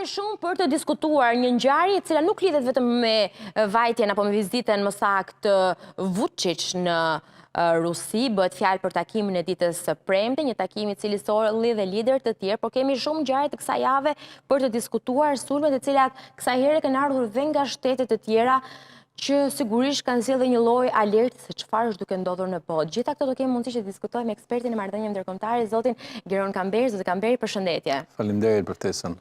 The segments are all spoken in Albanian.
shumë për të diskutuar një ngjarje e cila nuk lidhet vetëm me vajtjen apo me vizitën më saktë Vučić në Rusi, bëhet fjalë për takimin e ditës së premte, një takim i cili solli dhe lider të tjerë, por kemi shumë ngjarje të kësaj jave për të diskutuar, sulmet të cilat kësaj here kanë ardhur dhe nga shtete të tjera, që sigurisht kanë sjellë një lloj alerte se çfarë është duke ndodhur në botë. Gjitha këto do kemi mundësi që të diskutojmë me ekspertin e marrëdhënieve ndërkombëtare, zotin Geron Kamberi. Zotin Kamberi, përshëndetje. Faleminderit për ftesën.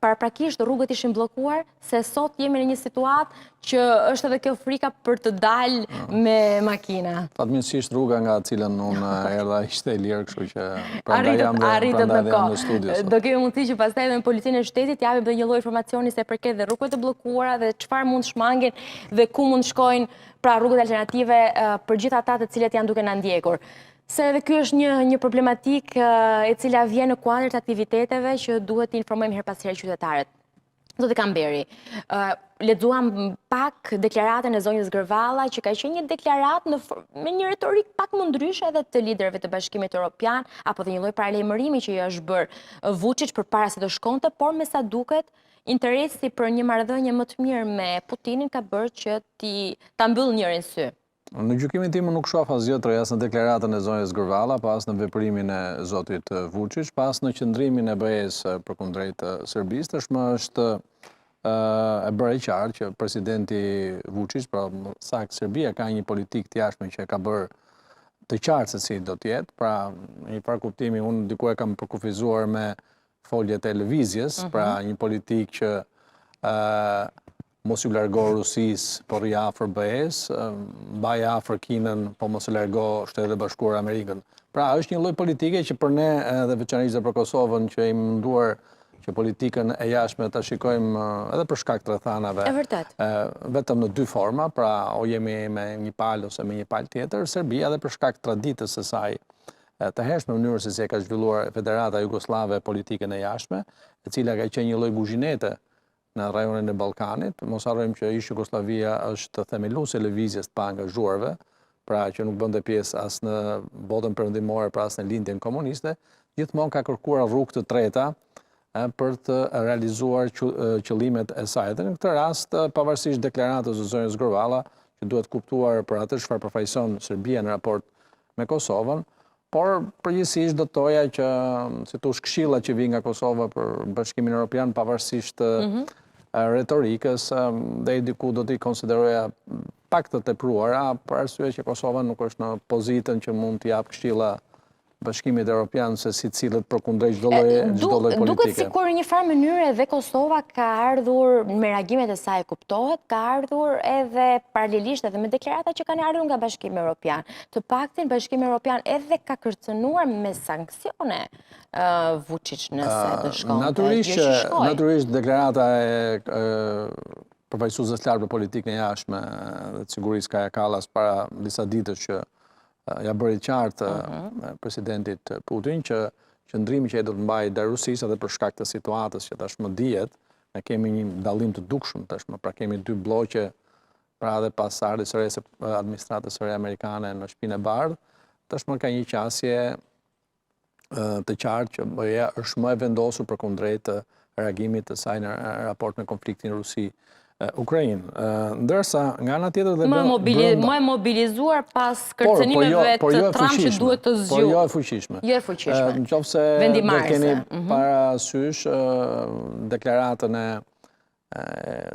Paraprakisht rrugët ishin bllokuar, se sot jemi në një situatë që është edhe kjo frika për të dalë me makina. Fatmirësisht rruga nga cilën unë erdha ishte e lirë, kështu që prandaj jam në studio. Do kemi mundësi që pastaj edhe me policinë e shtetit japim edhe një lloj informacioni se përket dhe rrugëve të bllokuara dhe çfarë mund shmangen dhe ku mund shkojnë pra rrugët alternative për gjithë ata të cilët janë duke na ndjekur. Se edhe ky është një problematikë e cila vjen në kuadër të aktiviteteve që duhet të informojmë her pas here qytetarët. Zotë Kamberi, lexuam pak deklaratën e zonjës Gërvalla, që ka qenë një deklaratë me një retorik pak më ndryshe edhe të liderëve të Bashkimit Evropian, apo dhe një lloj paralajmërimi që i është bërë Vučić përpara se të shkonte, por me sa duket, interesi për një marrëdhënie më të mirë me Putinin ka bërë që ta mbyll njërin sy. Në gjykimin tim nuk shoh asgjë të as në deklaratën e zonjës Gërvalla, pas në veprimin e zotit Vučić, pas në qëndrimin e BE-s përkundrejt Serbisë, tashmë është e bërë e qartë që presidenti Vučić, pra saktë Serbia ka një politikë të jashtme që ka bërë të qartë se si do të jetë, pra një farë kuptimi unë diku e kam përkufizuar me foljet e lëvizjes, pra një politikë që mos ju largo Rusisë, por i afër BE-s, mbaj afër Kinën, po mos e largo Shtetet e Bashkuara Amerikën. Pra është një lloj politike që për ne dhe veçanërisht për Kosovën që i munduar që politikën e jashtme ta shikojmë edhe për shkak të rrethanave. Vetëm në dy forma, pra o jemi me një palë ose me një palë tjetër, Serbia edhe për shkak të traditës së saj të hershme në mënyrë se si e ka zhvilluar Federata Jugoslave politikën e jashtme, e cila ka qenë një lloj guzhinete në rajonin e Ballkanit. Mos harrojmë që ish Jugosllavia është themeluese e lëvizjes të paangazhuarve, pra që nuk bënte pjesë as në botën perëndimore, pra as në lindjen komuniste, gjithmonë ka kërkuar rrugë të treta për të realizuar qëllimet e saj. Dhe në këtë rast, pavarësisht deklaratës së zonjës Gërvalla, që duhet kuptuar për atë çfarë përfaqëson Serbia në raport me Kosovën, por përgjithsisht do të thoja që si thosh këshilla që vijnë nga Kosova për Bashkimin Evropian pavarësisht retorikës, dhe diku do t'i konsideroja pak të tepruara, për arsye që Kosova nuk është në pozitën që mund t'i jap këshilla Bashkimit Evropian se si cilët përkundrejt çdo lloj politike. Duket sikur në një farë mënyrë edhe Kosova ka ardhur me reagimet e saj, kuptohet, ka ardhur edhe paralelisht edhe me deklarata që kanë ardhur nga Bashkimi Evropian. Të paktën Bashkimi Evropian edhe ka kërcënuar me sanksione Vučić nëse të shkonte. Natyrisht deklarata e përfaqësuesës lartë për politikën e jashtme dhe të sigurisë Kaja Kallas para disa ditësh që ja bëri qartë presidentit Putin që qëndrimi që ai do të mbajë ndaj Rusisë edhe për shkak të situatës që tashmë dihet, ne kemi një dallim të dukshëm tashmë, pra kemi dy bloqe, pra edhe pas ardhjes së re së administratës së re amerikane në Shtëpinë e Bardhë, tashmë ka një qasje të qartë që BE-ja është më e vendosur përkundrejt reagimit të saj në raport me konfliktin Rusi-Ukrainë. Ndërsa nga ana tjetër dhe më e mobilizuar pas kërcënimeve të Trump që duhet të zgjuar. Por jo e fuqishme. Jo e fuqishme. Nëse do keni parasysh deklaratën e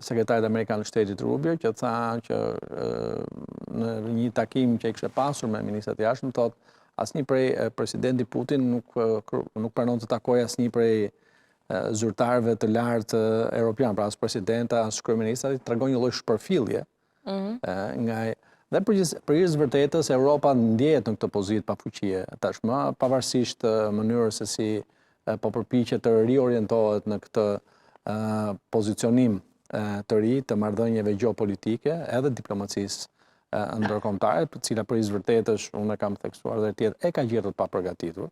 sekretarit amerikan të shtetit Rubio, që tha që në një takim që ai kishte pasur me ministrat e jashtëm, thotë asnjë prej presidenti Putin nuk pranon të takojë asnjë prej zyrtarëve të lartë europian, pra as presidenta, as kryeministra, tregon një lloj shpërfillje dhe përgjithësisht vërtetës Europa ndjehet në këtë pozitë pa fuqie tashmë, pavarësisht mënyrës se si po përpiqet të riorientohet në këtë pozicionim të ri të marrëdhënieve gjeopolitike edhe diplomacisë ndërkombëtare, të cila përgjithësisht vërtetësh unë kam theksuar dhe tjetër e ka gjetur pa përgatitur.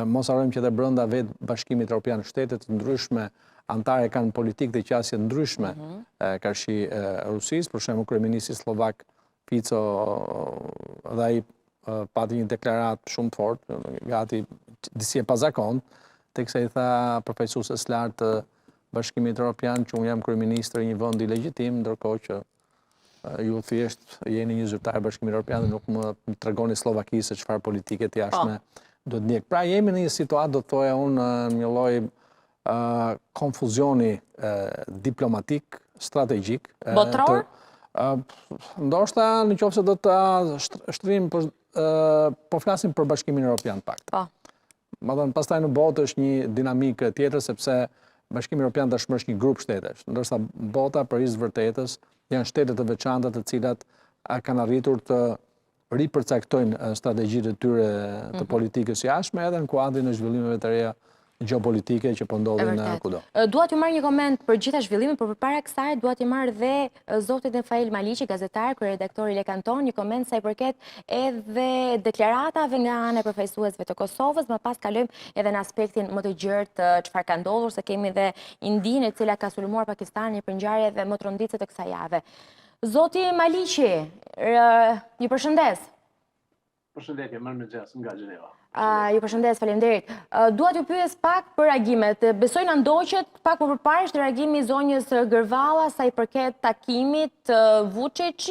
Mos harrojmë që edhe brenda vetë Bashkimit Evropian shtetet të ndryshme antare kanë politikë dhe qasje ndryshme karshi Rusisë, për shembull kryeministri slovak Fico dhe ai pati një deklaratë shumë të fortë, gati disi e pazakont, teksa i tha përfaqësuesës lartë Bashkimit Evropian që unë jam kryeministër i një vendi legjitim, ndërkohë që ju thjesht jeni një zyrtar Bashkimit Evropian dhe nuk më tregoni Slovakisë se çfarë politike të jashtme do të ndjek. Pra jemi në një situatë, do të thoja unë, një lloj konfuzioni diplomatik, strategjik. Botror? Ndoshta në qoftë se do të shtrim, po flasim për Bashkimin Evropian pak. Ma thënë, pastaj në botë është një dinamikë tjetër, sepse Bashkimi Evropian tashmë është një grup shtetesh, ndërsa bota për hir të vërtetës janë shtete të veçanta të cilat kanë arritur të ripërcaktojnë strategjitë e tyre të politikës jashtme edhe në kuadrin e zhvillimeve të reja gjeopolitike që po ndodhin kudo. Dua t'ju marr një koment për gjitha zhvillimet, por përpara kësaj dua t'ju marr dhe zotit Rafael Maliqi, gazetar, kryeredaktor i Le Kanton, një koment sa i përket edhe deklaratave nga ana e përfaqësuesve të Kosovës, më pas kalojmë edhe në aspektin më të gjerë të çfarë ka ndodhur, se kemi dhe Indinë e cila ka sulmuar Pakistanin për ngjarje dhe më tronditse të kësaj jave. Zoti Maliqi, ju përshëndes. Përshëndetje, mirëmëngjes nga Gjeneva. Ju përshëndes, faleminderit. Dua t'ju pyes pak për reagimet. Besoj na ndoqet pak më përpara është reagimi i zonjës Gërvalla sa i përket takimit Vučić.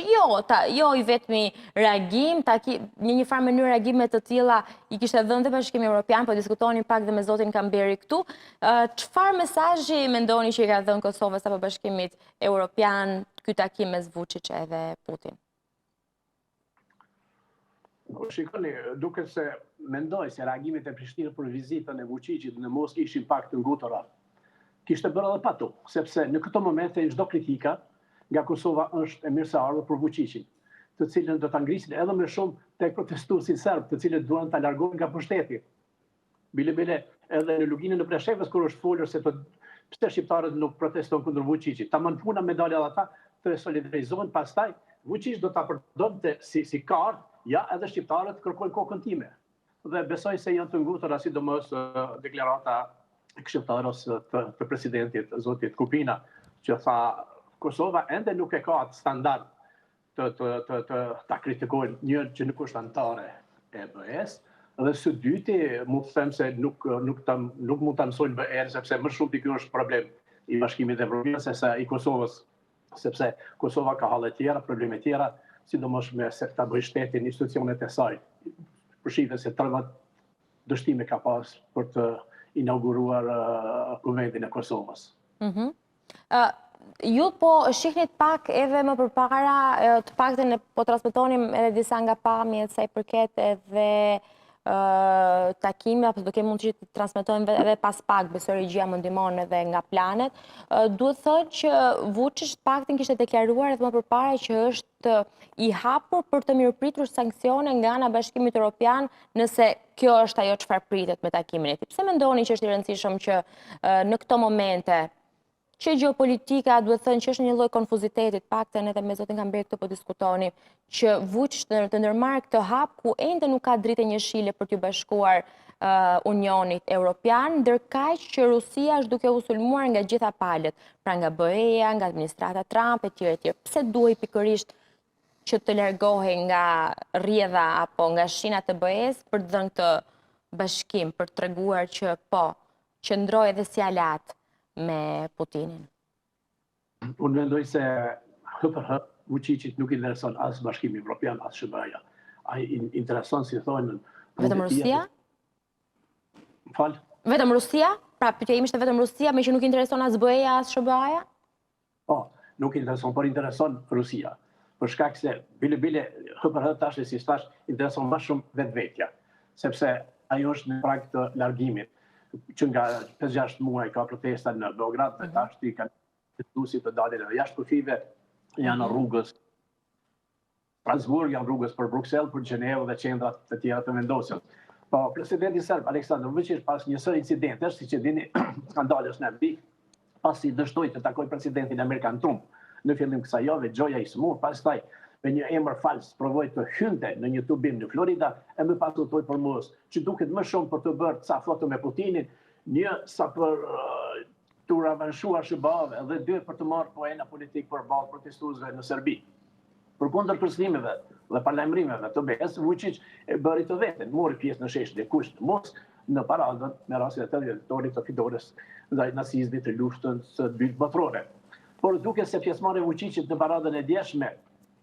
Jo i vetmi reagim, në një farë mënyrë reagime të tilla i kishte dhënë dhe Bashkimi Evropian, po diskutonin pak dhe me zotin Kamberi këtu. Çfarë mesazhi mendoni që i ka dhënë Kosovës apo Bashkimit Evropian ky takim mes Vučić edhe Putin? Shikoni, duket se mendoj se reagimet e Prishtinës për vizitën e Vučićit në Moskë ishin pak të ngutura. Kishte bërë edhe patu, sepse në këto momente çdo kritika nga Kosova është e mirëseardhur për Vučićin, të cilën do ta ngrisin edhe më shumë tek protestuesit serb, të cilët duan ta largojnë nga pushteti. Bile edhe në luginën e Preshevës kur është folur se pse shqiptarët nuk protestojnë kundër Vučićit. Ta mund puna me dalë edhe ata të solidarizohen, pastaj Vučić do ta përdorte si kartë. Ja, edhe shqiptarët kërkojnë kokën time. Dhe besoj se janë të ngutura, sidomos deklarata e këshilltarës të presidentit, zotit Kupina, që tha Kosova ende nuk e ka atë standard ta kritikojnë një që nuk është antare e BE-s, dhe së dyti mund të them se nuk mund ta mësojnë BE-n, sepse më shumë ky është problem i Bashkimit Evropian se sa i Kosovës, sepse Kosova ka halle tjera, probleme tjera, sidomos me se ta bëjë shtetin institucionet e saj. Përshifet se 30 dështime ka pas për të inauguruar Kuventin e Kosovës. Ju po shiknit pak edhe më përpara, të paktën po transmetonim edhe disa nga pamjet sa i përket edhe takime, apo do kemi mund të transmetojmë edhe pas pak, besoj regjia më ndihmon edhe nga planet. Duhet thënë që Vučić paktën kishte deklaruar edhe më përpara që është i hapur për të mirëpritur sanksione nga ana Bashkimit Evropian nëse kjo është ajo çfarë pritet me takimin e tij. Pse mendoni që është i rëndësishëm që në këto momente që geopolitika duhet thënë që është një lloj konfuziteti, paktën edhe me zotin Kamberi këtu po diskutonim, që Vučić të ndërmarrë këtë hap ku ende nuk ka dritë një shile për t'u bashkuar Unionit Evropian, ndërkaq që Rusia është duke u sulmuar nga gjitha palët, pra nga BE-ja, nga administrata Trump etj. Pse duhej pikërisht që të largohej nga rrjedha apo nga shinat e BE-s për të dhënë këtë bashkim, për të treguar që po, qëndroi edhe si alat me Putinin? Unë mendoj se Vučićit nuk intereson as Bashkimi Evropian, as SBA-ja. Ai intereson, si thonë... Vetëm Rusia? Falë? Vetëm Rusia? Pra, pyetja ime ishte vetëm Rusia, me që nuk intereson as BE-ja, as SBA-ja? Po, nuk intereson, por intereson Rusia. Për shkak se bile tash si thash intereson më shumë vetvetja, sepse ajo është në prag të largimit, që nga 5-6 muaj ka protesta në Beograd, dhe tash ti kanë protestuesit të dalin edhe jashtë kufive, janë në rrugës Strasburg, janë rrugës për Bruxelles, për Gjenevë dhe qendrat të tjera të vendosur. Po, presidenti serb Aleksandar Vučić pas njësoj incidentesh, siç e dini, skandalesh në Amerikë, pasi dështoi të takoj presidentin amerikan Trump në fillim kësaj jave, gjoja i smur, pastaj me një emër fals provoi të hynte në një tubim në Florida e më pas udhtoi për mos, që duket më shumë për të bërë ca foto me Putinin, një sa për të revanshuar SBA-ve dhe dy për të marrë poena politik përballë protestuesve në Serbi. Përkundër kërcënimeve dhe paralajmërimeve të BE-s, Vučić e bëri të vetën, mori pjesë në sheshin e kusht në Moskë, në paradën me rastin e të dhjetorit të fitores ndaj nacizmit të luftën së dytë botërore. Por duke se pjesëmarrja e Vučićit në paradën e djeshme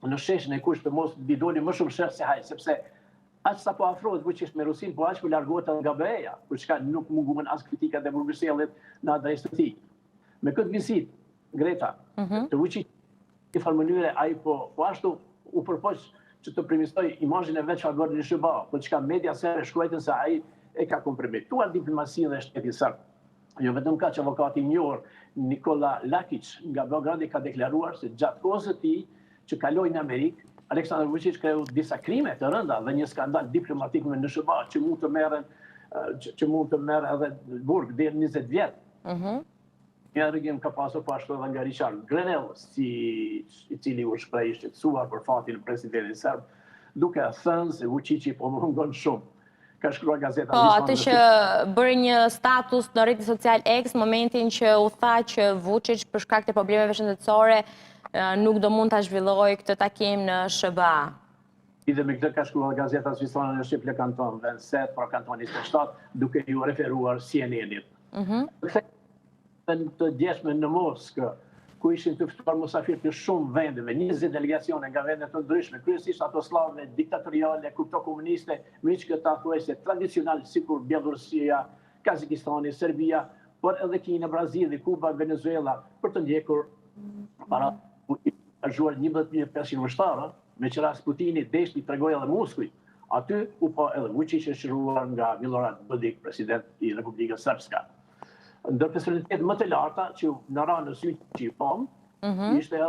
në sheshin e kush të mos bidoli më shumë shërë se haj, sepse aq sa po afrohet Vučić me Rusin, po aq po largohet nga BE-ja, për çka nuk munguan as kritikat e Brukselit në adresë të tij. Me këtë vizitë, Greta, të Vučić në farë mënyre ai po ashtu u përpoq që të primistoj imazhin e vet çfarë Gordon Shëba, për çka media sere shkruajtën se ai e ka kompromituar diplomasinë dhe shtetin serb. Jo vetëm kaq, avokati i njohur Nikola Lakić nga Beogradi ka deklaruar se gjatë kohës së tij që kaloi në Amerikë, Aleksandar Vučić kreu disa krime të rënda dhe një skandal diplomatik me NSHB që mund të merren edhe në burg deri 20 vjet. Një rregim ka pasur po ashtu edhe nga Richard Grenell, i cili u shpreh i shqetësuar për fatin e presidentit serb, duke thënë se Vučići po mungon shumë. Ka shkruar gazeta. Po, atë që bëri një status në rrjetin social X momentin që u tha që Vučić për shkak të problemeve shëndetësore nuk do mund ta zhvillojë këtë takim në SBA. Lidhe me këtë ka shkruar gazeta zvistrane në Shqip Le Canton 27, pra Kanton 27, duke ju referuar CNN-it. Në të djeshme në Moskë, ku ishin të ftuar musafir të shumë vendeve, 20 delegacione nga vende të ndryshme, kryesisht ato slave, diktatoriale, komuniste, me që këta thuajse tradicional, sikur Bielorusia, Kazakistani, Serbia, por edhe Kina, Brazili, Kuba, Venezuela, për të ndjekur para ka zhuar 11.500 vështarë, me që Rasputini deshti tregoj edhe Moskujt. Aty u po edhe Vučić e shëruar nga Milorad Dodik, president i Republikës Srpska. Ndër personalitet më të larta që në ranë në sy që i pom, ishte